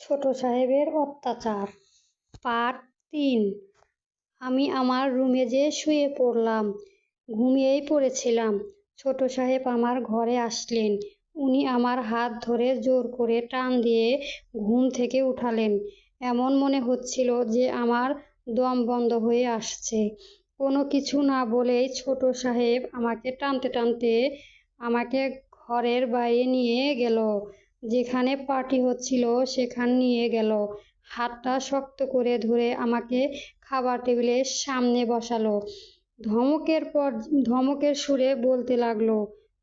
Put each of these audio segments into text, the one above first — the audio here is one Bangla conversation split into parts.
ছোট সাহেবের অত্যাচার পার্ট ৩। আমি আমার রুমে শুয়ে পড়লাম। ঘুমিয়েই পড়েছিলাম। ছোট সাহেব আমার ঘরে আসলেন। উনি আমার হাত ধরে জোর করে টান দিয়ে ঘুম থেকে উঠালেন। এমন মনে হচ্ছিল যে আমার দম বন্ধ হয়ে আসছে। কোনো কিছু না বলেই ছোট সাহেব আমাকে টানতে টানতে আমাকে ঘরের বাইরে নিয়ে গেল। যেখানে পার্টি হচ্ছিল সেখানে নিয়ে গেল। হাতটা শক্ত করে ধরে আমাকে খাবার টেবিলের সামনে বসালো। ধমকের পর ধমকের সুরে বলতে লাগলো,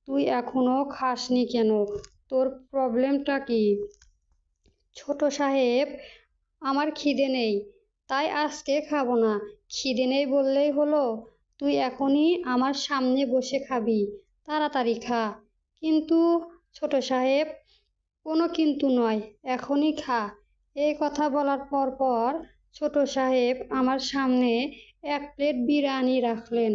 তুই এখনো খাসনি কেন? তোর প্রবলেমটা কি? ছোট সাহেব, আমার খিদে নেই, তাই আজকে খাবো না। খিদে নেই বললেই হলো? তুই এখনই আমার সামনে বসে খাবি। তাড়াতাড়ি খা। কিন্তু ছোট সাহেব, কোনো কিন্তু নয়, এখনই খা। এই কথা বলার পর ছোট সাহেব আমার সামনে এক প্লেট বিরিয়ানি রাখলেন।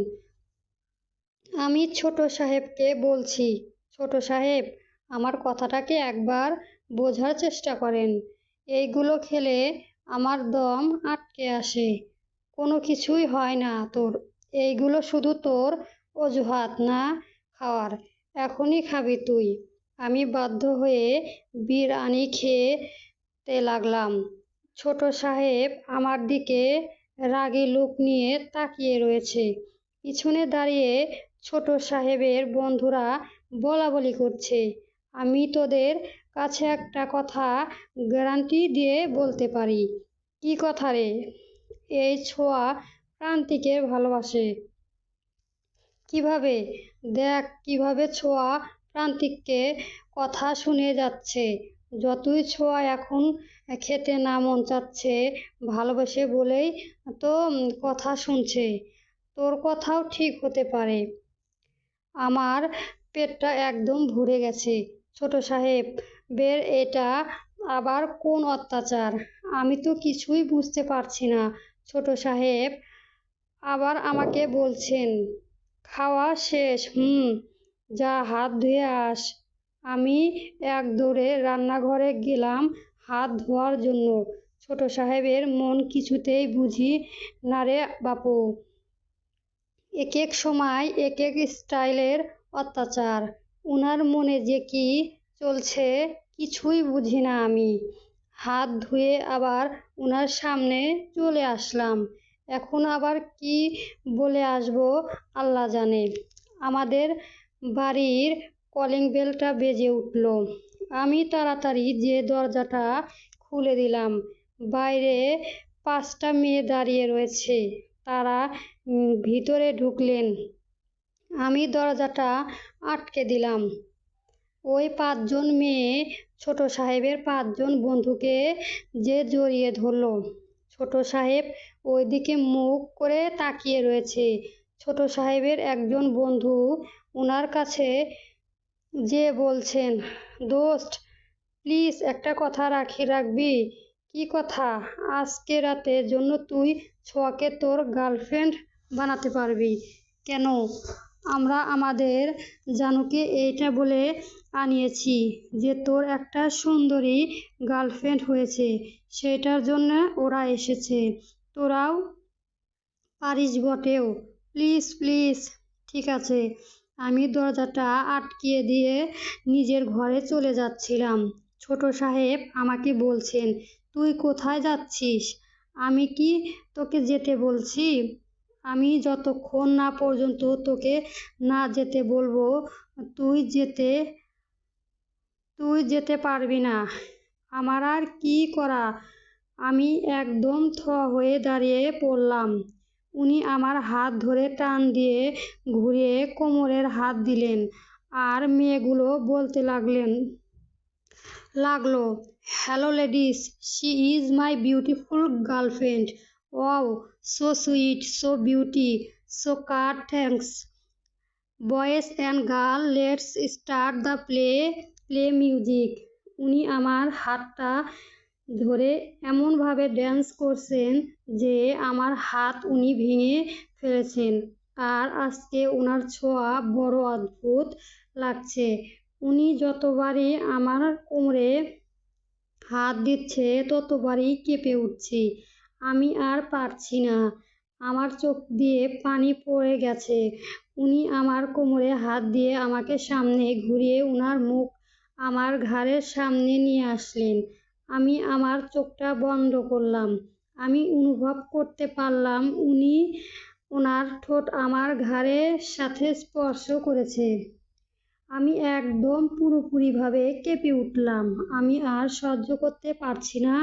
আমি ছোট সাহেবকে বলছি, ছোট সাহেব, আমার কথাটাকে একবার বোঝার চেষ্টা করেন। এইগুলো খেলে আমার দম আটকে আসে। কোনো কিছুই হয় না তোর। এইগুলো শুধু তোর অজুহাত না খাওয়ার। এখনই খাবি তুই। আমি বাধ্য হয়ে বিরিয়ানি খেতে লাগলাম। ছোট সাহেব আমার দিকে রাগী লোক নিয়ে তাকিয়ে রয়েছে। পিছনে দাঁড়িয়ে ছোট সাহেবের বন্ধুরা বলাবলি করছে। আমি তোদের কাছে একটা কথা গ্যারান্টি দিয়ে বলতে পারি। কি কথা রে? এই ছোঁয়া প্রান্তিকের ভালোবাসে। কিভাবে? দেখ কিভাবে ছোঁয়া প্রান্তিককে কথা শুনে যাচ্ছে। যতই ছোঁয়া এখন খেতে না মন চাচ্ছে, ভালোবাসে বলেই তো কথা শুনছে। তোর কথাও ঠিক হতে পারে। আমার পেটটা একদম ভরে গেছে। ছোট সাহেব, বের এটা আবার কোন অত্যাচার? আমি তো কিছুই বুঝতে পারছি না। ছোট সাহেব আবার আমাকে বলছেন, খাওয়া শেষ? যা হাত ধুয়ে আস। আমি এক দৌড়ে রান্নাঘরে গেলাম হাত ধোয়ার জন্য। ছোট সাহেবের মন কিছুতেই বুঝি না রে বাপু। এক এক সময় এক এক স্টাইলের অত্যাচার। উনার মনে যে কি চলছে কিছুই বুঝি না আমি। হাত ধুয়ে আবার উনার সামনে চলে আসলাম। এখন আবার কি বলে আসবো আল্লাহ জানে। আমাদের বাড়ির কলিং বেলটা বেজে উঠল। আমি তাড়াতাড়ি যে দরজাটা খুলে দিলাম। বাইরে 5টা মেয়ে দাঁড়িয়ে রয়েছে। তারা ভিতরে ঢুকলেন। আমি দরজাটা আটকে দিলাম। ওই 5জন মেয়ে ছোট সাহেবের 5জন বন্ধুকে জড়িয়ে ধরল। ছোট সাহেব ওইদিকে মুখ করে তাকিয়ে রয়েছে। ছোট সাহেবের একজন বন্ধু ওনার কাছে বলছেন, দোস্ত, প্লিজ একটা কথা রাখবি? কি কথা? আজকে রাতের জন্য তুই ছোঁয়াকে তোর গার্লফ্রেন্ড বানাতে পারবি? কেন? আমরা আমাদের জানুকে এইটা বলে আনিয়েছি যে তোর একটা সুন্দরী গার্লফ্রেন্ড হয়েছে, সেটার জন্য ওরা এসেছে। তোরাও পারিস বটেও। Please please. ঠিক আছে। আমি দরজাটা আটকিয়ে দিয়ে নিজের ঘরে চলে যাচ্ছিলাম। ছোট সাহেব আমাকে বলছেন, তুই কোথায় যাচ্ছিস? আমি কি তোকে যেতে বলছি? আমি যতক্ষণ না পর্যন্ত তোকে না যেতে বলবো তুই যেতে পারবি না। আমার আর কি করা? আমি একদম থ হয়ে দাঁড়িয়ে পড়লাম। উনি আমার হাত ধরে টান দিয়ে ঘুরিয়ে কোমরের হাত দিলেন। আর মেয়েগুলো বলতে লাগলো, hello ladies, she is my beautiful girlfriend. Wow, so sweet, so beauty, so cut, thanks. Boys and girl, let's start the play music. উনি আমার হাতটা ধরে এমনভাবে ড্যান্স করছেন যে আমার হাত উনি ভেঙে ফেলেছেন। আর আজকে ওনার ছোঁয়া বড় অদ্ভুত লাগছে। উনি যতবারই আমার কোমরে হাত দিচ্ছে ততবারই কেঁপে উঠছি। আমি আর পারছি না। আমার চোখ দিয়ে পানি পড়ে গেছে। উনি আমার কোমরে হাত দিয়ে আমাকে সামনে ঘুরিয়ে উনার মুখ আমার ঘাড়ের সামনে নিয়ে আসলেন। আমি আমার চোখটা বন্ধ করলাম। আমি অনুভব করতে পারলাম ওনার ঠোঁট আমার ঘাড়ের সাথে স্পর্শ করেছে। আমি একদম পুরোপুরিভাবে কেঁপে উঠলাম। আমি আর সহ্য করতে পারছি না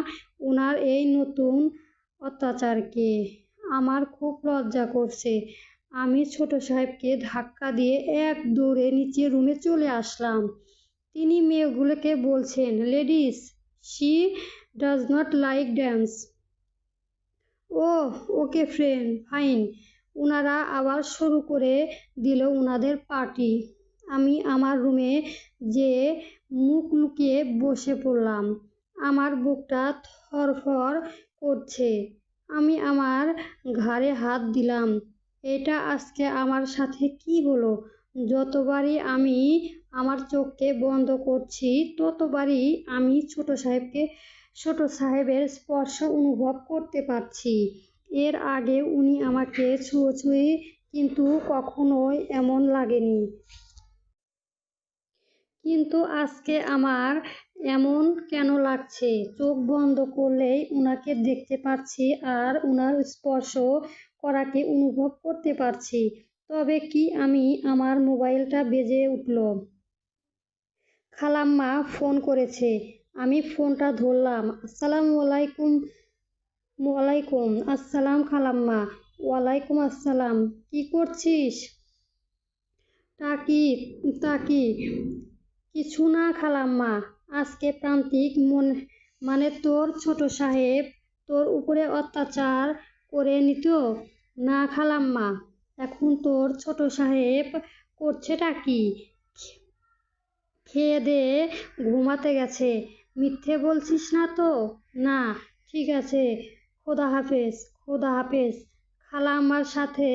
ওনার এই নতুন অত্যাচারকে। আমার খুব লজ্জা করছে। আমি ছোট সাহেবকে ধাক্কা দিয়ে এক দৌড়ে নিচে রুমে চলে আসলাম। তিনি মেয়েগুলোকে বলছেন, ladies, she does not like dance. Oh, okay friend, fine. ওনারা আবার শুরু করে দিল ওনাদের পার্টি। আমি আমার রুমে যেয়ে মুখ লুকিয়ে বসে পড়লাম। আমার বুকটা ধড়ফড় করছে। আমি আমার ঘাড়ে হাত দিলাম। এটা আজকে আমার সাথে কি হলো? যতবারই আমি আমার চোখকে বন্ধ করছি ততবারই আমি ছোট সাহেবের স্পর্শ অনুভব করতে পারছি। এর আগে উনি আমাকে ছুঁয়োছুঁয়ি কিন্তু কখনোই এমন লাগেনি। কিন্তু আজকে আমার এমন কেন লাগছে? চোখ বন্ধ করলেই উনাকে দেখতে পারছি আর উনার স্পর্শ করাকে অনুভব করতে পারছি। তবে কি আমার মোবাইলটা বেজে উঠল। খালাম্মা ফোন করেছে। আমি ফোনটা ধরলাম। আসসালামু আলাইকুম। ওয়ালাইকুম আসসালাম খালাম্মা। ওয়ালাইকুম আসসালাম। কি করছিস? টাকি টাকি কিছু না খালাম্মা। আজকে প্রান্তিক মানে তোর ছোট সাহেব তোর উপরে অত্যাচার করে নিত। না খালাম্মা, এখন তোর ছোট সাহেব করছেটা কি? খেয়ে দেয়ে ঘুমাতে গেছে। মিথ্যে বলছিস না তো? না। ঠিক আছে, খোদা হাফেজ। খোদা হাফেজ। খালাম্মার সাথে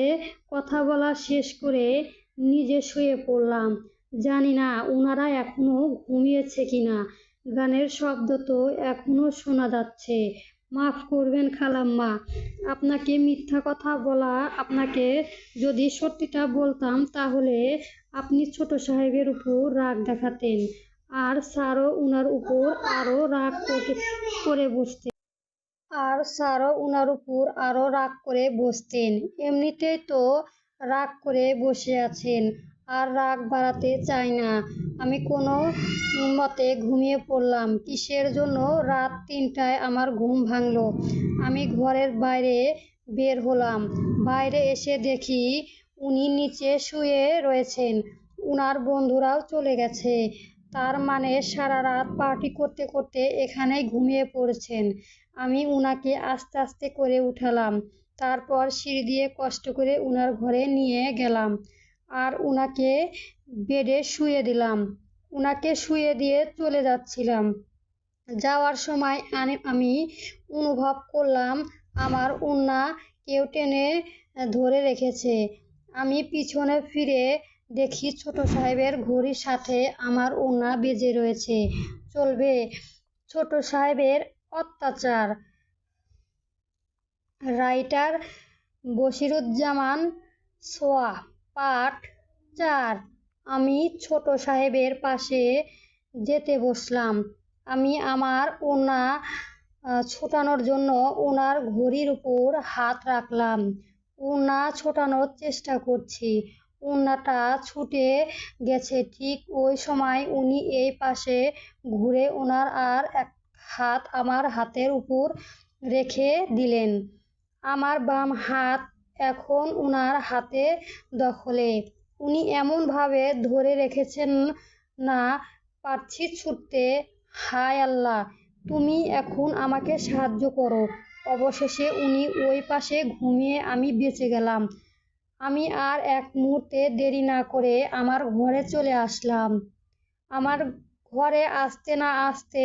কথা বলা শেষ করে নিজে শুয়ে পড়লাম। জানি না ওনারা এখনো ঘুমিয়েছে কিনা। গানের শব্দ তো এখনো শোনা যাচ্ছে। মাফ করবেন খালাম্মা, আপনাকে মিথ্যা কথা বলা। আপনাকে যদি সত্যিটা বলতাম তাহলে আপনি ছোট সাহেবের উপর রাগ দেখাতেন আর স্যারও উনার উপর আরো রাগ করে বসতেন। এমনিতেই তো রাগ করে বসে আছেন, আর রাগ বাড়াতে চাই না। আমি কোনো মতে ঘুমিয়ে পড়লাম। কিসের জন্য রাত 3টায় আমার ঘুম ভাঙল। আমি ঘরের বাইরে বের হলাম। বাইরে এসে দেখি উনি নিচে শুয়ে রয়েছেন। উনার বন্ধুরাও চলে গেছে। তার মানে সারা রাত পার্টি করতে করতে এখানেই ঘুমিয়ে পড়েছেন। আমি উনাকে আস্তে আস্তে করে উঠালাম। তারপর সিঁড়ি দিয়ে কষ্ট করে উনার ঘরে নিয়ে গেলাম আর উনাকে বেডে শুয়ে দিলাম। উনাকে শুয়ে দিয়ে চলে যাচ্ছিলাম। যাওয়ার সময় আমি অনুভব করলাম আমার ওড়না কেউ টেনে ধরে রেখেছে। আমি পিছনে ফিরে দেখি ছোট সাহেবের ঘড়ির সাথে আমার ওড়না বেজে রয়েছে। চলবে ছোট সাহেবের অত্যাচার। রাইটার বশিরুজ্জামান সোয়া, পার্ট 4। আমি ছোট সাহেবের পাশে যেতে বসলাম। আমি আমার ওড়না ছোটানোর জন্য ওনার ঘড়ির উপর হাত রাখলাম। ওড়না ছোটানোর চেষ্টা করছি। ওড়নাটা ছুটে গেছে। ঠিক ওই সময় উনি এই পাশে ঘুরে ওনার আর এক হাত আমার হাতের উপর রেখে দিলেন। আমার বাম হাত এখন উনার হাতে দখলে। উনি এমনভাবে ধরে রেখেছেন না পারছি ছুটতে। হায় আল্লাহ, তুমি এখন আমাকে সাহায্য করো। অবশেষে উনি ওই পাশে ঘুমিয়ে আমি বেঁচে গেলাম। আমি আর এক মুহূর্তে দেরি না করে আমার ঘরে চলে আসলাম। আমার ঘরে আসতে না আসতে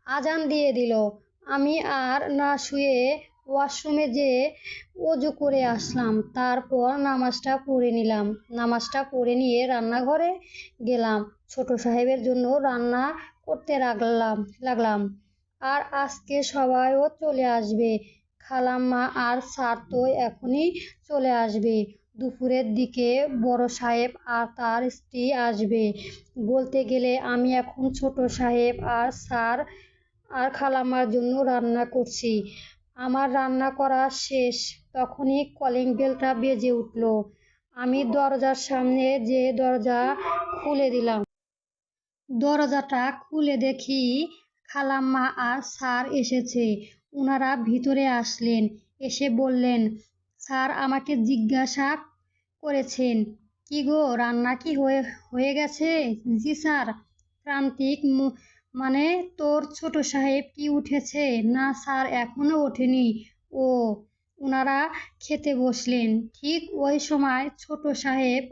আজান দিয়ে দিল। আমি আর না শুয়ে ওয়াশরুমে যেয়ে অজু করে আসলাম, তারপর নামাজটা পড়ে নিলাম। নামাজটা পড়ে নিয়ে রান্নাঘরে গেলাম, ছোট সাহেবের জন্য রান্না করতে লাগলাম। আর আজকে সবাইও চলে আসবে, খালাম্মা আর স্যার তো এখনই চলে আসবে। দুপুরের দিকে বড় সাহেব আর তার স্ত্রী আসবে। বলতে গেলে আমি এখন ছোট সাহেব আর স্যার আর খালাম্মার জন্য রান্না করছি। আমার রান্না করা শেষ তখনই কলিং বেলটা বেজে উঠল। আমি দরজার সামনে যে দরজা খুলে দিলাম। দরজাটা খুলে দেখি খালাম্মা আর স্যার এসেছে। ওনারা ভিতরে আসলেন, এসে বললেন, স্যার আমাকে জিজ্ঞাসা করেছেন, কি গো রান্না কি হয়ে গেছে? জি স্যার। প্রান্তিক, মানে তোর ছোট সাহেব কি উঠেছে? না স্যার, এখনো ওঠেনি। ও। ওনারা খেতে বসলেন। ঠিক ওই সময় ছোট সাহেব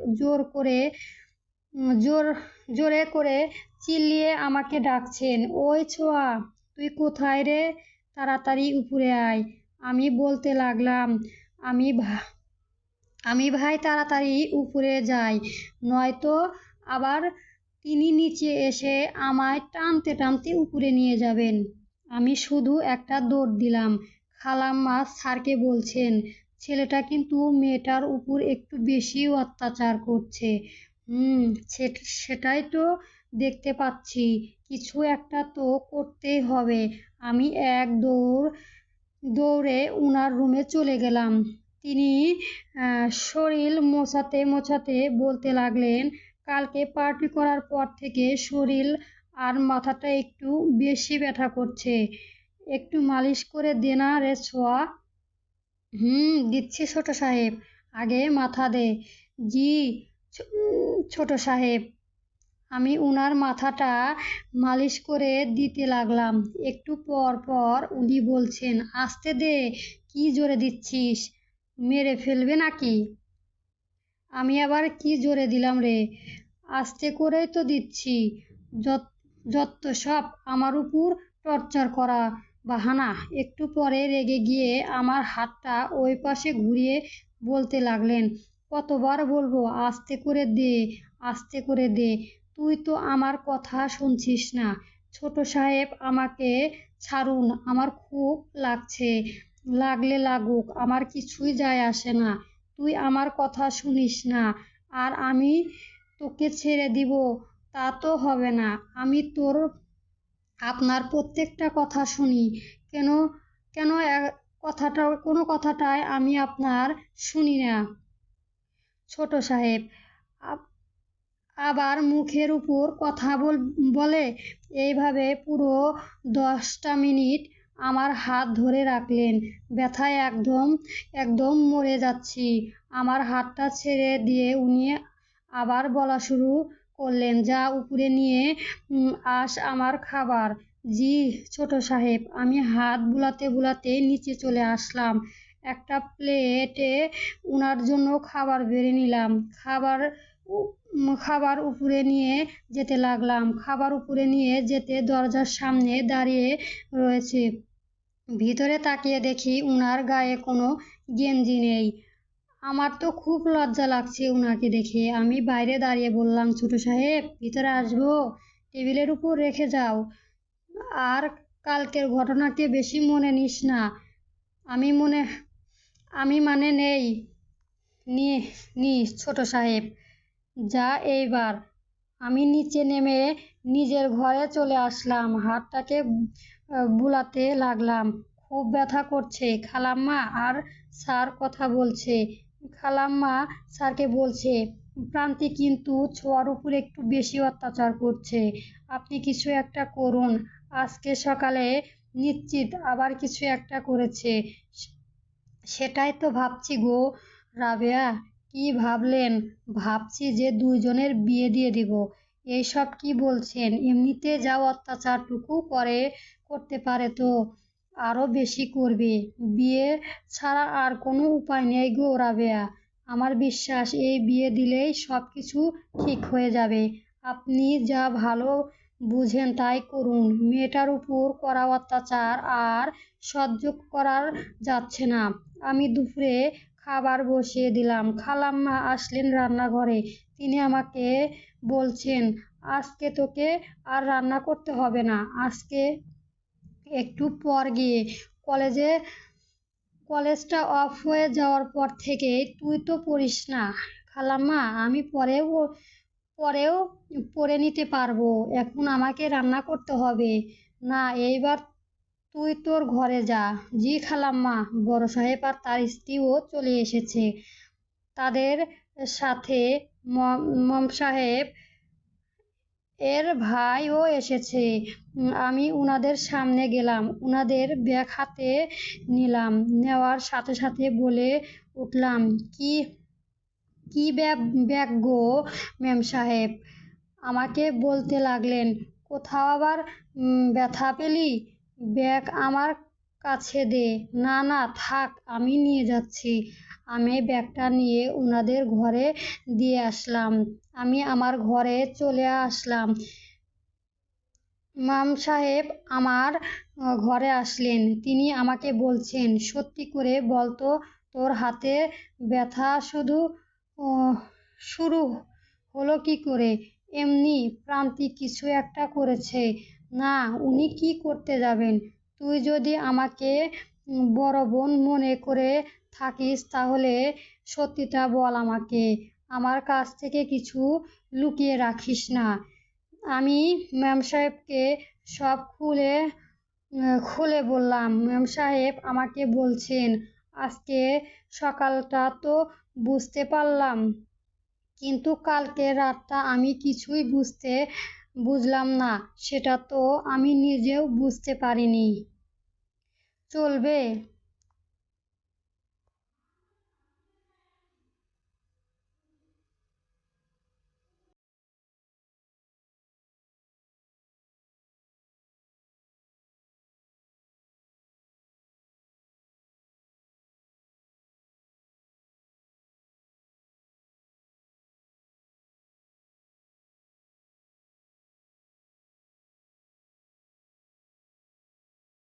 জোরে করে চিল্লিয়ে আমাকে ডাকছেন, ওই ছোঁয়া, তুই কোথায় রে? তাড়াতাড়ি উপরে আয়। আমি বলতে লাগলাম, আমি ভাই তাড়াতাড়ি উপরে যাই, নয়তো আবার তিনি নিচে এসে আমায় টানতে টানতে উপরে নিয়ে যাবেন। আমি শুধু একটা দৌড় দিলাম। খালাম্মা স্যারকে বলছেন, ছেলেটা কিন্তু মেয়েটার উপর একটু বেশি অত্যাচার করছে। সেটাই তো দেখতে পাচ্ছি, কিছু একটা তো করতেই হবে। আমি দৌড়ে উনার রুমে চলে গেলাম। তিনি শরীর মোছাতে বলতে লাগলেন, কালকে পার্টি করার পর থেকে শরীর আর মাথাটা একটু বেশি ব্যথা করছে, একটু মালিশ করে দে না রে ছোঁয়া। দিচ্ছি ছোট সাহেব, আগে মাথা দে। জি ছোট সাহেব। আমি উনার মাথাটা মালিশ করে দিতে লাগলাম। একটু পর পর উনি বলছেন, আস্তে দে, কি জোরে দিচ্ছিস, মেরে ফেলবে নাকি? আমি আবার কি জোরে দিলাম রে? আস্তে করেই তো দিচ্ছি। যত সব আমার উপর টর্চার করা বাহানা। একটু পরে রেগে গিয়ে আমার হাতটা ওই পাশে ঘুরিয়ে বলতে লাগলেন, কতবার বলবো আস্তে করে দে, আস্তে করে দে, তুই তো আমার কথা শুনছিস না। ছোট সাহেব আমাকে ছাড়ুন, আমার খুব লাগছে। লাগলে লাগুক, আমার কিছুই যায় আসে না। তুই আমার কথা শুনিস না আর আমি তোকে ছেড়ে দিব তা তো হবে না। আমি আপনার প্রত্যেকটা কথা শুনি। কেন কেন কোনো কথাটাই আমি আপনার শুনি না ছোট সাহেব। আবার মুখের উপর কথা বলে। এইভাবে পুরো 10টা মিনিট আমার হাত ধরে রাখলেন। ব্যথায় একদম মরে যাচ্ছি। আমার হাতটা ছেড়ে দিয়ে উনি আবার বলা শুরু করলেন, যা উপরে নিয়ে আস আমার খাবার। জি ছোট সাহেব। আমি হাত বুলাতে নিচে চলে আসলাম। একটা প্লেটে উনার জন্য খাবার বেড়ে নিলাম। খাবার উপরে নিয়ে যেতে লাগলাম। খাবার উপরে নিয়ে যেতে দরজার সামনে দাঁড়িয়ে রয়েছে। ভিতরে তাকিয়ে দেখি উনার গায়ে কোনো গেঞ্জি নেই। আমার তো খুব লজ্জা লাগছে উনাকে দেখে। আমি বাইরে দাঁড়িয়ে বললাম, ছোট সাহেব ভিতরে আসবো? টেবিলের উপর রেখে যাও। আর কালকের ঘটনাকে বেশি মনে নিস না। আমি মানে নি ছোট সাহেব, যা এইবার। আমি নিচে নেমে নিজের ঘরে চলে আসলাম। হাতটাকে বুলাতে লাগলাম। খুব ব্যথা করছে। খালাম্মা আর স্যার কথা বলছে। খালাম্মা স্যারকে বলছে, প্রান্তি কিন্তু ছোঁয়ার উপর একটু বেশি অত্যাচার করছে। আপনি কিছু একটা করুন। আজকে সকালে নিশ্চিত আবার কিছু একটা করেছে। সেটাই তো ভাবছি গো রাবেয়া। কি ভাবলেন? ভাবছি যে দুইজনের বিয়ে দিয়ে দিব। এইসব কি বলছেন? এমনিতে যা অত্যাচারটুকু করতে পারে তো আরো বেশি করবে। বিয়ে ছাড়া আর কোনো উপায় নেই গো রাবেয়া। আমার বিশ্বাস এই বিয়ে দিলেই সব কিছু ঠিক হয়ে যাবে। আপনি যা ভালো বুঝেন তাই করুন। মেয়েটার উপর করা অত্যাচার আর সহ্য করার যাচ্ছে না। আমি দুপুরে খাবার বসিয়ে দিলাম। খালাম্মা আসলেন রান্নাঘরে। তিনি আমাকে বলছেন, আজকে তোকে আর রান্না করতে হবে না। আজকে একটু পর গিয়ে কলেজে কলেজটা অফ হয়ে যাওয়ার পর থেকে তুই তো পড়িস না। খালাম্মা, আমি পরেও পড়ে নিতে পারবো। এখন আমাকে রান্না করতে হবে না। এইবার তুই তোর ঘরে যা। জি খালাম্মা। বড় সাহেব আর তার স্ত্রীও চলে এসেছে। তাদের সাথে মম সাহেব এর ভাইও এসেছে। আমি উনাদের সামনে গেলাম, উনাদের ব্যাগ হাতে নিলাম। নেওয়ার সাথে সাথে বলে উঠলাম, কি কি ব্যাগ গো মেম সাহেব? আমাকে বলতে লাগলেন, কোথাও আবার ব্যথা পেলি? ব্যাগ আমার কাছে দে। না না থাক, আমি নিয়ে যাচ্ছি। আমি ব্যাগটা নিয়ে ওনাদের ঘরে দিয়ে আসলাম। আমি আমার ঘরে চলে আসলাম। মাম সাহেব আমার ঘরে আসলেন। তিনি আমাকে বলছেন, সত্যি করে বলতো, তোর হাতে ব্যথা শুরু হলো কি করে? এমনি প্রান্তিক কিছু একটা করেছে? না, উনি কি করতে যাবেন? তুই যদি আমাকে বড় বোন মনে করে থাকিস তাহলে সত্যিটা বল আমাকে। আমার কাছ থেকে কিছু লুকিয়ে রাখিস না। আমি ম্যাম সাহেবকে সব খুলে বললাম। ম্যাম সাহেব আমাকে বলছেন, আজকে সকালটা তো বুঝতে পারলাম, কিন্তু কালকে রাতটা আমি কিছুই বুঝলাম না। সেটা তো আমি নিজেও বুঝতে পারিনি। চলবে?